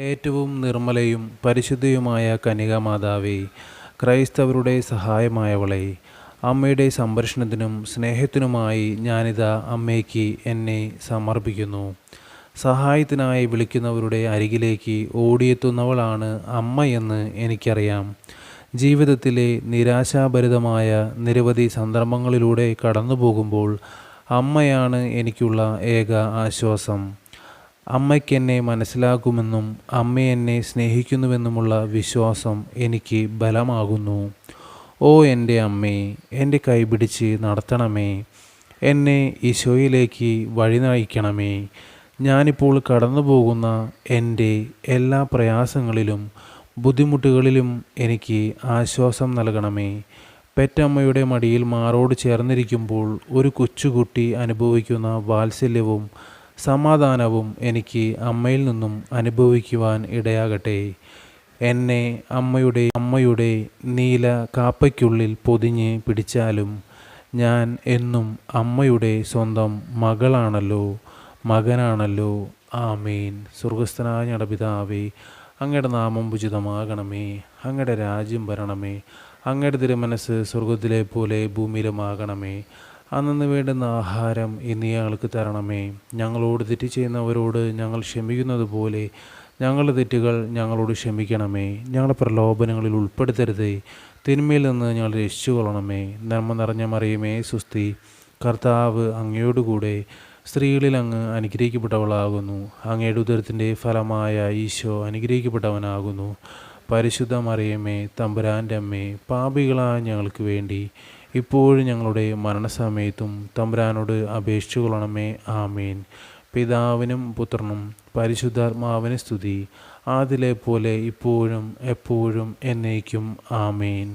ഏറ്റവും നിർമ്മലയും പരിശുദ്ധയുമായ കന്യകാമാതാവേ, ക്രൈസ്തവരുടെ സഹായമായവളെ, അമ്മയുടെ സംരക്ഷണത്തിനും സ്നേഹത്തിനുമായി ഞാനിതാ അമ്മയ്ക്ക് എന്നെ സമർപ്പിക്കുന്നു. സഹായത്തിനായി വിളിക്കുന്നവരുടെ അരികിലേക്ക് ഓടിയെത്തുന്നവളാണ് അമ്മയെന്ന് എനിക്കറിയാം. ജീവിതത്തിലെ നിരാശാഭരിതമായ നിരവധി സന്ദർഭങ്ങളിലൂടെ കടന്നു പോകുമ്പോൾ അമ്മയാണ് എനിക്കുള്ള ഏക ആശ്വാസം. അമ്മയ്ക്കെന്നെ മനസ്സിലാക്കുമെന്നും അമ്മ എന്നെ സ്നേഹിക്കുന്നുവെന്നുമുള്ള വിശ്വാസം എനിക്ക് ബലമാകുന്നു. ഓ എൻ്റെ അമ്മേ, എൻ്റെ കൈപിടിച്ച് നടത്തണമേ, എന്നെ ഈശോയിലേക്ക് വഴി നയിക്കണമേ. ഞാനിപ്പോൾ കടന്നു പോകുന്ന എൻ്റെ എല്ലാ പ്രയാസങ്ങളിലും ബുദ്ധിമുട്ടുകളിലും എനിക്ക് ആശ്വാസം നൽകണമേ. പെറ്റമ്മയുടെ മടിയിൽ മാറോട് ചേർന്നിരിക്കുമ്പോൾ ഒരു കൊച്ചുകുട്ടി അനുഭവിക്കുന്ന വാത്സല്യവും സമാധാനവും എനിക്ക് അമ്മയിൽ നിന്നും അനുഭവിക്കുവാൻ ഇടയാകട്ടെ. എന്നെ അമ്മയുടെ നീല കാപ്പയ്ക്കുള്ളിൽ പൊതിഞ്ഞ് പിടിച്ചാലും ഞാൻ എന്നും അമ്മയുടെ സ്വന്തം മകളാണല്ലോ, മകനാണല്ലോ. ആമേൻ. സ്വർഗസ്ഥനായ ഞങ്ങളുടെ പിതാവേ, അങ്ങയുടെ നാമം ഉചിതമാകണമേ, അങ്ങയുടെ രാജ്യം വരണമേ, അങ്ങയുടെ തിരുമനസ്സ് സ്വർഗത്തിലെ പോലെ ഭൂമിയിലുമാകണമേ. അന്നു വേണ്ടുന്ന ആഹാരം ഇന്ന് ഞങ്ങൾക്ക് തരണമേ. ഞങ്ങളോട് തെറ്റ് ചെയ്യുന്നവരോട് ഞങ്ങൾ ക്ഷമിക്കുന്നത് പോലെ ഞങ്ങളുടെ തെറ്റുകൾ ഞങ്ങളോട് ക്ഷമിക്കണമേ. ഞങ്ങളുടെ പ്രലോഭനങ്ങളിൽ ഉൾപ്പെടുത്തരുതേ, തിന്മയിൽ നിന്ന് ഞങ്ങൾ രക്ഷിച്ചുകൊള്ളണമേ. നന്മ നിറഞ്ഞ മറിയമേ സുസ്തി, കർത്താവ് അങ്ങയോടുകൂടെ സ്ത്രീകളിൽ അങ്ങ് അനുഗ്രഹിക്കപ്പെട്ടവളാകുന്നു. അങ്ങയുടെ ഉദരത്തിൻ്റെ ഫലമായ ഈശോ അനുഗ്രഹിക്കപ്പെട്ടവനാകുന്നു. പരിശുദ്ധ മറിയമേ, തമ്പുരാൻ്റെ അമ്മേ, പാപികളായ ഞങ്ങൾക്ക് വേണ്ടി ഇപ്പോഴും ഞങ്ങളുടെ മരണസമയത്തും തമ്പുരാനോട് അപേക്ഷിച്ചുകൊള്ളണമേ. ആമേൻ. പിതാവിനും പുത്രനും പരിശുദ്ധാത്മാവിന് സ്തുതി, ആദിലെ പോലെ ഇപ്പോഴും എപ്പോഴും എന്നേക്കും. ആമേൻ.